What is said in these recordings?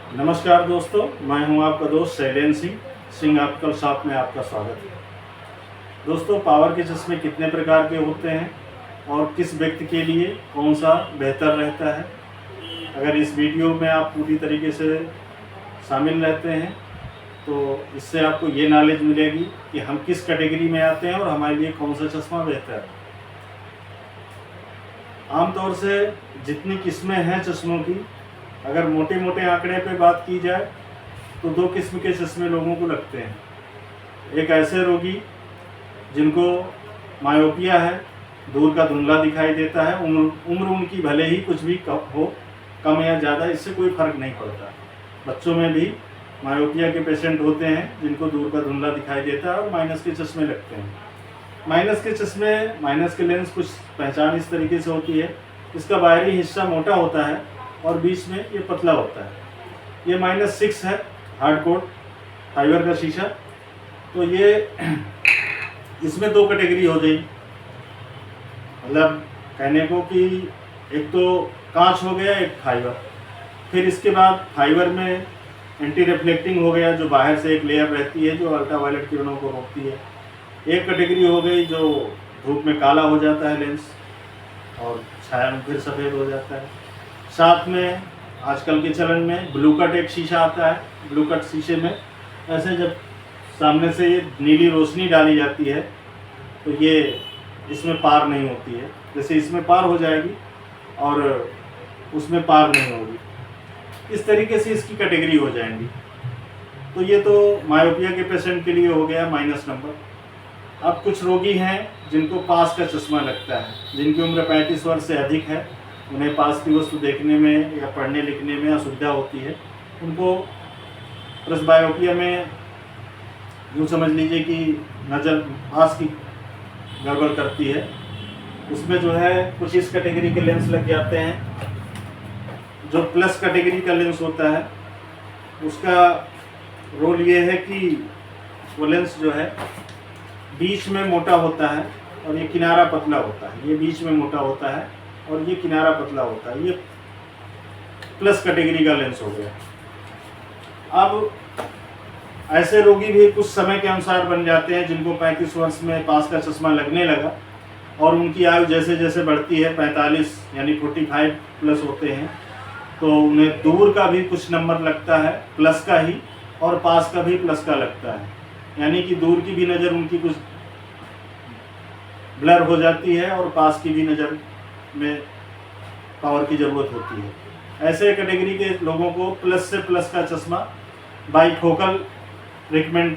नमस्कार दोस्तों, मैं हूं आपका दोस्त शैलेंद्र सिंह ऑप्टिकल शॉप में आपका स्वागत है। दोस्तों, पावर के चश्मे कितने प्रकार के होते हैं और किस व्यक्ति के लिए कौन सा बेहतर रहता है, अगर इस वीडियो में आप पूरी तरीके से शामिल रहते हैं तो इससे आपको ये नॉलेज मिलेगी कि हम किस कैटेगरी में आते हैं और हमारे लिए कौन सा चश्मा बेहतर है। आमतौर से जितनी किस्में हैं चश्मों की, अगर मोटे मोटे आंकड़े पे बात की जाए तो दो किस्म के चश्मे लोगों को लगते हैं। एक ऐसे रोगी जिनको मायोपिया है, दूर का धुंधला दिखाई देता है, उम्र उनकी भले ही कुछ भी कम या ज़्यादा, इससे कोई फर्क नहीं पड़ता। बच्चों में भी मायोपिया के पेशेंट होते हैं जिनको दूर का धुंधला दिखाई देता है और माइनस के चश्मे लगते हैं। माइनस के चश्मे, माइनस के लेंस कुछ पहचान इस तरीके से होती है, इसका बाहरी हिस्सा मोटा होता है और बीच में ये पतला होता है। ये -6 है, हार्ड कोट फाइबर का शीशा। तो ये इसमें दो कैटेगरी हो गई, मतलब कहने को कि एक तो कांच हो गया, एक फाइबर। फिर इसके बाद फाइबर में एंटी रिफ्लेक्टिंग हो गया, जो बाहर से एक लेयर रहती है जो अल्ट्रावायलेट किरणों को रोकती है। एक कैटेगरी हो गई जो धूप में काला हो जाता है लेंस और छाया में फिर सफ़ेद हो जाता है। साथ में आजकल के चलन में ब्लू कट एक शीशा आता है। ब्लू कट शीशे में ऐसे जब सामने से ये नीली रोशनी डाली जाती है तो ये इसमें पार नहीं होती है, जैसे इसमें पार हो जाएगी और उसमें पार नहीं होगी, इस तरीके से इसकी कैटेगरी हो जाएंगी। तो ये तो मायोपिया के पेशेंट के लिए हो गया माइनस नंबर। अब कुछ रोगी हैं जिनको पास का चश्मा लगता है, जिनकी उम्र 35 वर्ष से अधिक है, उन्हें पास की वस्तु देखने में या पढ़ने लिखने में असुविधा होती है। उनको प्रेसबायोपिया में यूँ समझ लीजिए कि नज़र पास की गड़बड़ करती है, उसमें जो है कुछ इस कैटेगरी के लेंस लग जाते हैं। जो प्लस कैटेगरी का लेंस होता है उसका रोल ये है कि वो लेंस जो है बीच में मोटा होता है और ये किनारा पतला होता है। ये बीच में मोटा होता है और ये किनारा पतला होता है। ये प्लस कैटेगरी का लेंस हो गया। अब ऐसे रोगी भी कुछ समय के अनुसार बन जाते हैं जिनको 35 वर्ष में पास का चश्मा लगने लगा और उनकी आयु जैसे जैसे बढ़ती है, 45 यानी 45 प्लस होते हैं, तो उन्हें दूर का भी कुछ नंबर लगता है प्लस का ही और पास का भी प्लस का लगता है। यानी कि दूर की भी नज़र उनकी कुछ ब्लर हो जाती है और पास की भी नज़र में पावर की ज़रूरत होती है। ऐसे कैटेगरी के लोगों को प्लस से प्लस का चश्मा बाईफोकल रिकमेंड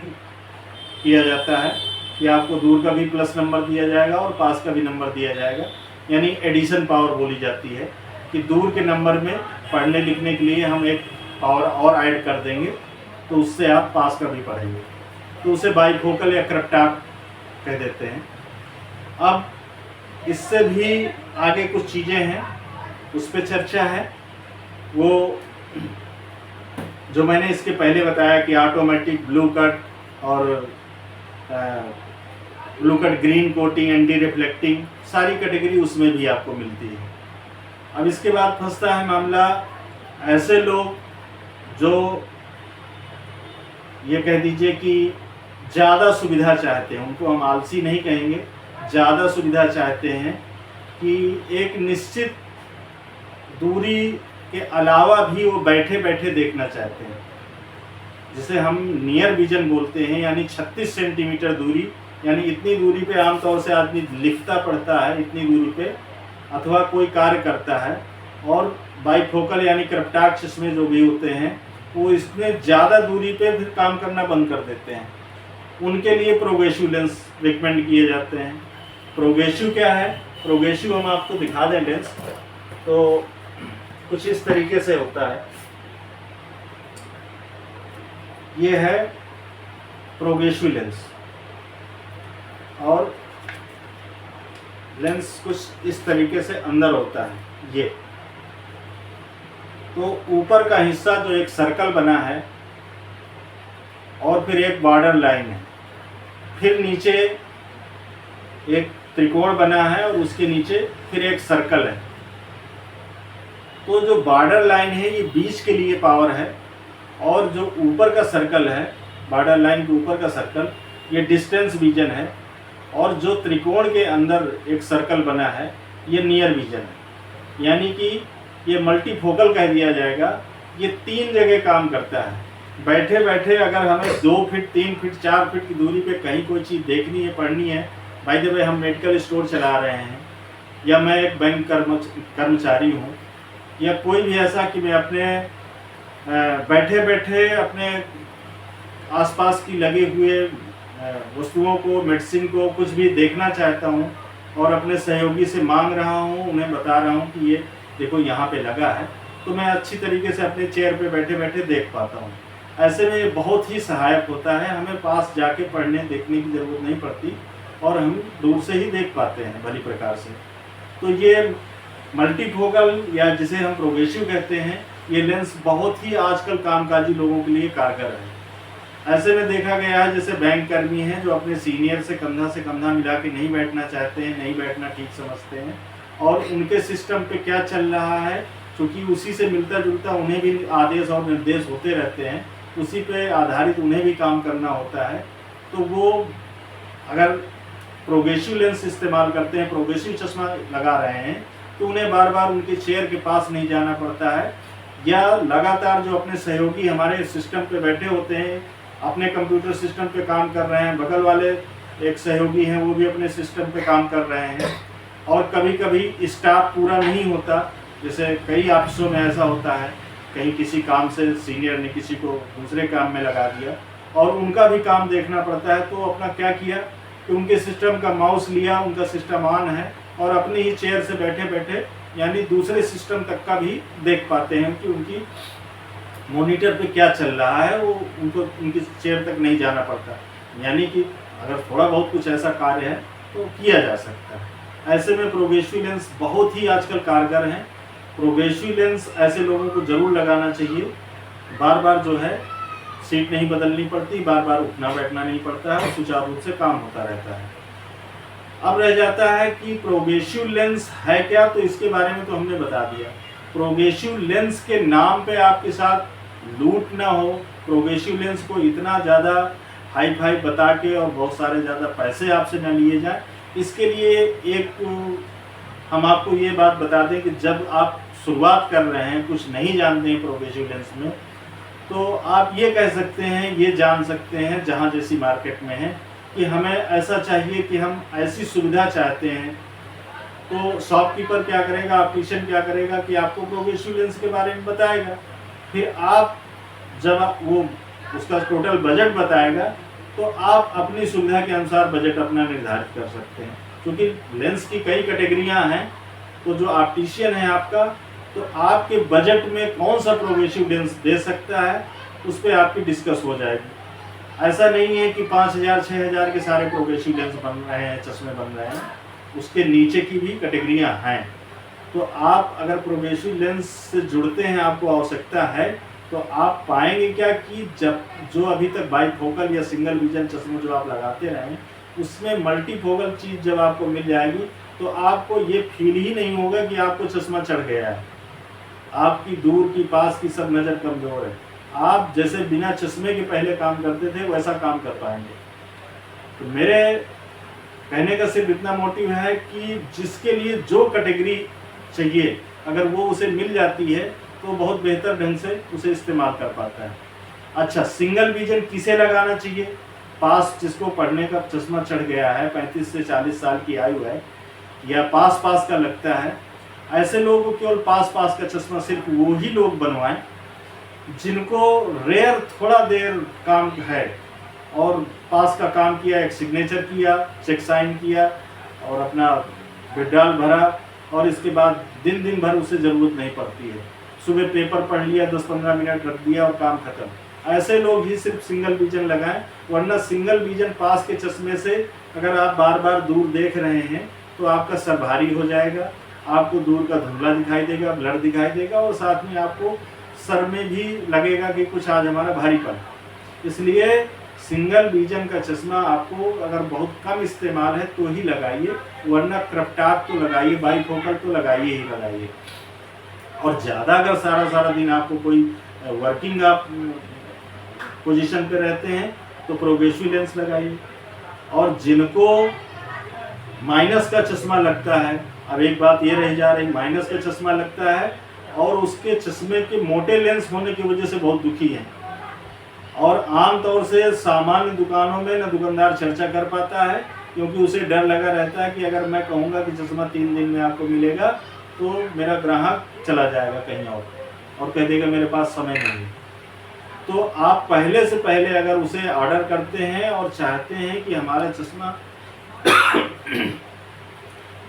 किया जाता है कि आपको दूर का भी प्लस नंबर दिया जाएगा और पास का भी नंबर दिया जाएगा, यानी एडिशन पावर बोली जाती है कि दूर के नंबर में पढ़ने लिखने के लिए हम एक पावर और ऐड कर देंगे तो उससे आप पास का भी पढ़ेंगे, तो उसे बाईफोकल या क्रैप्टाक कह देते हैं। अब इससे भी आगे कुछ चीज़ें हैं, उस पर चर्चा है। वो जो मैंने इसके पहले बताया कि ऑटोमेटिक ब्लू कट और blue cut green coating, anti reflecting, सारी कैटेगरी उसमें भी आपको मिलती है। अब इसके बाद फंसता है मामला ऐसे लोग जो ये कह दीजिए कि ज़्यादा सुविधा चाहते हैं, उनको हम आलसी नहीं कहेंगे, ज़्यादा सुविधा चाहते हैं कि एक निश्चित दूरी के अलावा भी वो बैठे बैठे देखना चाहते हैं, जिसे हम नियर विजन बोलते हैं, यानी 36 सेंटीमीटर दूरी, यानी इतनी दूरी पे आमतौर से आदमी लिखता पढ़ता है, इतनी दूरी पे अथवा कोई कार्य करता है। और बाईफोकल यानी क्रैप्टाक चश्मे जो भी होते हैं वो इसमें ज़्यादा दूरी पे फिर काम करना बंद कर देते हैं, उनके लिए प्रोग्रेसिव लेंस रिकमेंड किए जाते हैं। प्रोग्रेसिव क्या है? प्रोग्रेसिव हम आपको दिखा दें लेंस, तो कुछ इस तरीके से होता है। ये है प्रोग्रेसिव लेंस और लेंस कुछ इस तरीके से अंदर होता है। ये तो ऊपर का हिस्सा जो एक सर्कल बना है और फिर एक बॉर्डर लाइन है, फिर नीचे एक त्रिकोण बना है और उसके नीचे फिर एक सर्कल है। तो जो बॉर्डर लाइन है ये बीच के लिए पावर है और जो ऊपर का सर्कल है, बॉर्डर लाइन के ऊपर का सर्कल, ये डिस्टेंस विजन है। और जो त्रिकोण के अंदर एक सर्कल बना है, ये नियर विजन है। यानी कि ये मल्टीफोकल कह दिया जाएगा। ये 3 जगह काम करता है। बैठे बैठे अगर हमें 2 फीट 3 फीट 4 फीट की दूरी पे कहीं कोई चीज़ देखनी है, पढ़नी है, बाय द वे हम मेडिकल स्टोर चला रहे हैं, या मैं एक बैंक कर्मचारी हूँ, या कोई भी ऐसा कि मैं अपने बैठे बैठे अपने आसपास की लगे हुए वस्तुओं को, मेडिसिन को, कुछ भी देखना चाहता हूँ और अपने सहयोगी से मांग रहा हूँ, उन्हें बता रहा हूँ कि ये देखो यहाँ पे लगा है, तो मैं अच्छी तरीके से अपने चेयर पे बैठे बैठे देख पाता हूँ। ऐसे में ये बहुत ही सहायक होता है। हमें पास जाके पढ़ने देखने की ज़रूरत नहीं पड़ती और हम दूर से ही देख पाते हैं भली प्रकार से। तो ये मल्टीफोकल या जिसे हम प्रोग्रेसिव कहते हैं, ये लेंस बहुत ही आजकल कामकाजी लोगों के लिए कारगर है। ऐसे में देखा गया है जैसे बैंक कर्मी हैं जो अपने सीनियर से कंधा मिला के नहीं बैठना चाहते हैं, नहीं बैठना ठीक समझते हैं, और उनके सिस्टम पे क्या चल रहा है, क्योंकि उसी से मिलता जुलता उन्हें भी आदेश और निर्देश होते रहते हैं, उसी पे आधारित उन्हें भी काम करना होता है। तो वो अगर प्रोग्रेसिव लेंस इस्तेमाल करते हैं, प्रोग्रेसिव चश्मा लगा रहे हैं, तो उन्हें बार बार उनके चेयर के पास नहीं जाना पड़ता है, या लगातार जो अपने सहयोगी हमारे सिस्टम पे बैठे होते हैं, अपने कंप्यूटर सिस्टम पे काम कर रहे हैं, बगल वाले एक सहयोगी हैं वो भी अपने सिस्टम पे काम कर रहे हैं, और कभी कभी स्टाफ पूरा नहीं होता। जैसे कई ऑफिसों में ऐसा होता है, कहीं किसी काम से सीनियर ने किसी को दूसरे काम में लगा दिया और उनका भी काम देखना पड़ता है, तो अपना क्या किया कि उनके सिस्टम का माउस लिया, उनका सिस्टम ऑन है, और अपनी ही चेयर से बैठे बैठे यानी दूसरे सिस्टम तक का भी देख पाते हैं कि उनकी मॉनिटर पे क्या चल रहा है, वो उनको उनकी चेयर तक नहीं जाना पड़ता। यानी कि अगर थोड़ा बहुत कुछ ऐसा कार्य है तो किया जा सकता है। ऐसे में प्रोग्रेसिव लेंस बहुत ही आजकल कारगर हैं। प्रोग्रेसिव लेंस ऐसे लोगों को ज़रूर लगाना चाहिए। बार बार जो है सीट नहीं बदलनी पड़ती, बार बार उठना बैठना नहीं पड़ता है, सुचारू रूप से काम होता रहता है। अब रह जाता है कि प्रोग्रेसिव लेंस है क्या, तो इसके बारे में तो हमने बता दिया। प्रोग्रेसिव लेंस के नाम पे आपके साथ लूट ना हो, प्रोग्रेसिव लेंस को इतना ज़्यादा हाई फाई बता के और बहुत सारे ज़्यादा पैसे आपसे न लिए जाए, इसके लिए एक हम आपको ये बात बता दें कि जब आप शुरुआत कर रहे हैं, कुछ नहीं जानते हैं प्रोग्रेसिव लेंस में, तो आप ये कह सकते हैं, ये जान सकते हैं जहाँ जैसी मार्केट में है कि हमें ऐसा चाहिए कि हम ऐसी सुविधा चाहते हैं। तो शॉपकीपर क्या करेगा, ऑप्टिशियन क्या करेगा कि आपको प्रोग्रेसिव लेंस के बारे में बताएगा। फिर आप जब वो उसका टोटल बजट बताएगा तो आप अपनी सुविधा के अनुसार बजट अपना निर्धारित कर सकते हैं। क्योंकि लेंस की कई कैटेगरियां हैं, तो जो ऑप्टिशियन है आपका, तो आपके बजट में कौन सा प्रोग्रेसिव लेंस दे सकता है, उस पर आपकी डिस्कस हो जाएगी। ऐसा नहीं है कि 5000 6000 के सारे प्रोग्रेसिव लेंस बन रहे हैं, चश्मे बन रहे हैं, उसके नीचे की भी कैटेगरियां हैं। तो आप अगर प्रोग्रेसिव लेंस से जुड़ते हैं, आपको आवश्यकता है, तो आप पाएंगे क्या कि जब जो अभी तक बाईफोकल या सिंगल विजन चश्मे जो आप लगाते रहे, उसमें मल्टीफोकल चीज़ जब आपको मिल जाएगी तो आपको ये फील ही नहीं होगा कि आपको चश्मा चढ़ गया है। आपकी दूर की पास की सब नज़र कमज़ोर है। आप जैसे बिना चश्मे के पहले काम करते थे वैसा काम कर पाएंगे। तो मेरे कहने का सिर्फ इतना मोटिव है कि जिसके लिए जो कैटेगरी चाहिए अगर वो उसे मिल जाती है तो बहुत बेहतर ढंग से उसे इस्तेमाल कर पाता है। अच्छा, सिंगल विजन किसे लगाना चाहिए? पास जिसको पढ़ने का चश्मा चढ़ गया है, 35 से 40 साल की आयु है, या पास का लगता है, ऐसे लोगों को केवल पास का चश्मा सिर्फ वो ही लोग बनवाएं जिनको रेयर थोड़ा देर काम है और पास का काम किया, एक सिग्नेचर किया, चेक साइन किया और अपना विड्रॉल भरा, और इसके बाद दिन भर उसे ज़रूरत नहीं पड़ती है। सुबह पेपर पढ़ लिया, 10-15 मिनट रख दिया और काम खत्म। ऐसे लोग ही सिर्फ सिंगल विजन लगाएं, वरना सिंगल विजन पास के चश्मे से अगर आप बार बार दूर देख रहे हैं तो आपका सर भारी हो जाएगा, आपको दूर का धुंधला दिखाई देगा, ब्लर दिखाई देगा, और साथ में आपको सर में भी लगेगा कि कुछ आज हमारा भारीपन। इसलिए सिंगल विजन का चश्मा आपको अगर बहुत कम इस्तेमाल है तो ही लगाइए, वरना क्रॉप तो लगाइए, बाईफोकल तो लगाइए ही लगाइए। और ज़्यादा अगर सारा दिन आपको कोई वर्किंग आप पोजीशन पे रहते हैं तो प्रोग्रेसिव लेंस लगाइए। और जिनको माइनस का चश्मा लगता है, अब एक बात ये रह जा रही, माइनस का चश्मा लगता है और उसके चश्मे के मोटे लेंस होने की वजह से बहुत दुखी हैं, और आमतौर से सामान्य दुकानों में न दुकानदार चर्चा कर पाता है, क्योंकि उसे डर लगा रहता है कि अगर मैं कहूँगा कि चश्मा 3 दिन में आपको मिलेगा तो मेरा ग्राहक चला जाएगा कहीं और कह देगा मेरे पास समय नहीं है। तो आप पहले से पहले अगर उसे ऑर्डर करते हैं और चाहते हैं कि हमारा चश्मा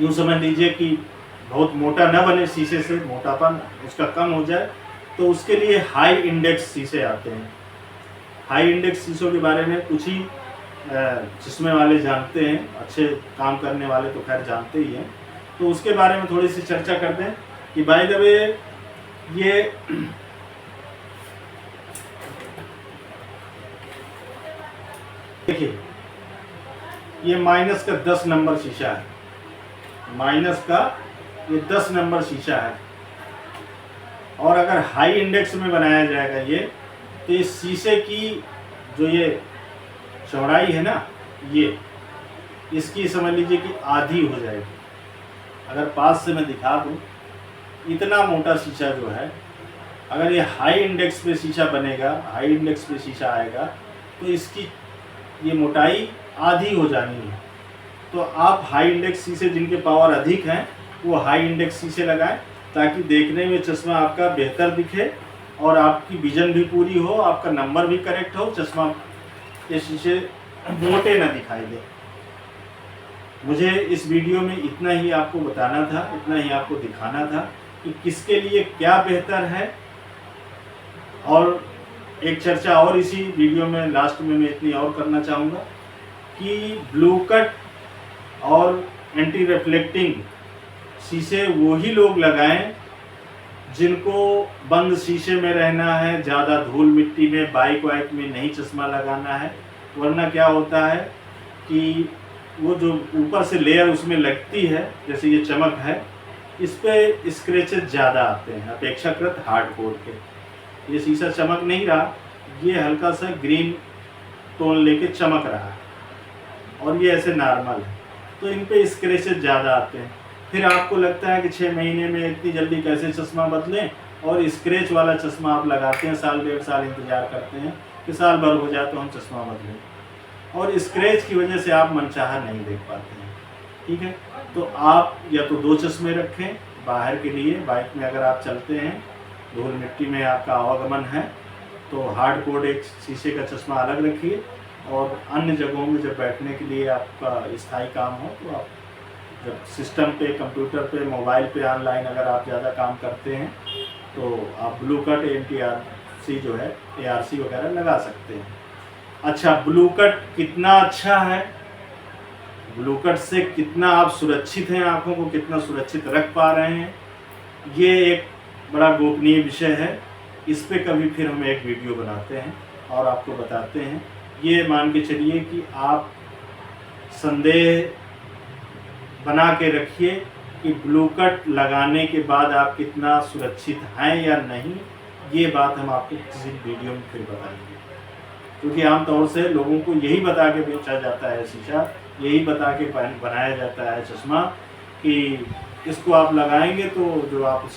यूँ समझ लीजिए कि बहुत मोटा न बने, शीशे से मोटापन उसका कम हो जाए, तो उसके लिए हाई इंडेक्स शीशे आते हैं। हाई इंडेक्स शीशों के बारे में कुछ ही चश्मे वाले जानते हैं, अच्छे काम करने वाले तो खैर जानते ही हैं। तो उसके बारे में थोड़ी सी चर्चा करते हैं कि बाय द वे ये देखिए, ये माइनस का 10 नंबर शीशा है, माइनस का ये 10 नंबर शीशा है। और अगर हाई इंडेक्स में बनाया जाएगा ये, तो इस शीशे की जो ये चौड़ाई है ना, ये इसकी समझ लीजिए कि आधी हो जाएगी। अगर पास से मैं दिखा दूँ, इतना मोटा शीशा जो है, अगर ये हाई इंडेक्स पे शीशा बनेगा, हाई इंडेक्स पे शीशा आएगा, तो इसकी ये मोटाई आधी हो जानी है। तो आप हाई इंडेक्स शीशे जिनके पावर अधिक हैं वो हाई इंडेक्स शीशे लगाएं, ताकि देखने में चश्मा आपका बेहतर दिखे और आपकी विजन भी पूरी हो, आपका नंबर भी करेक्ट हो, चश्मा के शीशे मोटे ना दिखाई दे। मुझे इस वीडियो में इतना ही आपको बताना था, इतना ही आपको दिखाना था कि किसके लिए क्या बेहतर है। और एक चर्चा और इसी वीडियो में लास्ट में मैं इतनी और करना चाहूँगा कि ब्लू कट और एंटी रिफ्लेक्टिंग शीशे वही लोग लगाएं जिनको बंद शीशे में रहना है, ज़्यादा धूल मिट्टी में, बाइक वाइक में नहीं चश्मा लगाना है। वरना क्या होता है कि वो जो ऊपर से लेयर उसमें लगती है, जैसे ये चमक है, इस पे स्क्रैचेस ज़्यादा आते हैं अपेक्षाकृत हार्डकोर के। ये शीशा चमक नहीं रहा, ये हल्का सा ग्रीन टोन लेके चमक रहा है और ये ऐसे नॉर्मल है, तो इन पे स्क्रैचेस ज़्यादा आते हैं। फिर आपको लगता है कि 6 महीने में इतनी जल्दी कैसे चश्मा बदलें, और स्क्रैच वाला चश्मा आप लगाते हैं, साल 1.5 साल इंतज़ार करते हैं कि साल भर हो जाए तो हम चश्मा बदलें, और स्क्रैच की वजह से आप मनचाहा नहीं देख पाते हैं। ठीक है, तो आप या तो 2 चश्मे रखें बाहर के लिए, बाइक में अगर आप चलते हैं, धूल मिट्टी में आपका आवागमन है, तो हार्ड कोड एक शीशे का चश्मा अलग रखिए, और अन्य जगहों में जब बैठने के लिए आपका स्थायी काम हो, तो आप जब सिस्टम पे, कंप्यूटर पे, मोबाइल पे, ऑनलाइन अगर आप ज़्यादा काम करते हैं तो आप ब्लू कट NTRC जो है, ARC वगैरह लगा सकते हैं। अच्छा, ब्लू कट कितना अच्छा है, ब्लू कट से कितना आप सुरक्षित हैं, आँखों को कितना सुरक्षित रख पा रहे हैं, ये एक बड़ा गोपनीय विषय है। इस पे कभी फिर हम एक वीडियो बनाते हैं और आपको बताते हैं। ये मान के चलिए कि आप संदेह बना के रखिए कि ब्लू कट लगाने के बाद आप कितना सुरक्षित हैं या नहीं, ये बात हम आपको किसी वीडियो में फिर बताएंगे। क्योंकि आमतौर से लोगों को यही बता के बेचा जाता है शीशा, यही बता के बनाया जाता है चश्मा कि इसको आप लगाएंगे तो जो आप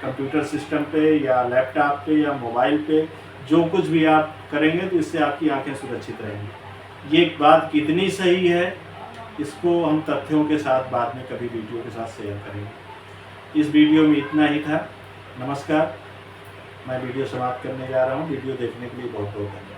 कंप्यूटर सिस्टम पे या लैपटॉप पे या मोबाइल पे जो कुछ भी आप करेंगे तो इससे आपकी आंखें सुरक्षित रहेंगी। ये बात कितनी सही है, इसको हम तथ्यों के साथ बाद में कभी वीडियो के साथ शेयर करेंगे। इस वीडियो में इतना ही था। नमस्कार, मैं वीडियो समाप्त करने जा रहा हूँ। वीडियो देखने के लिए बहुत बहुत धन्यवाद।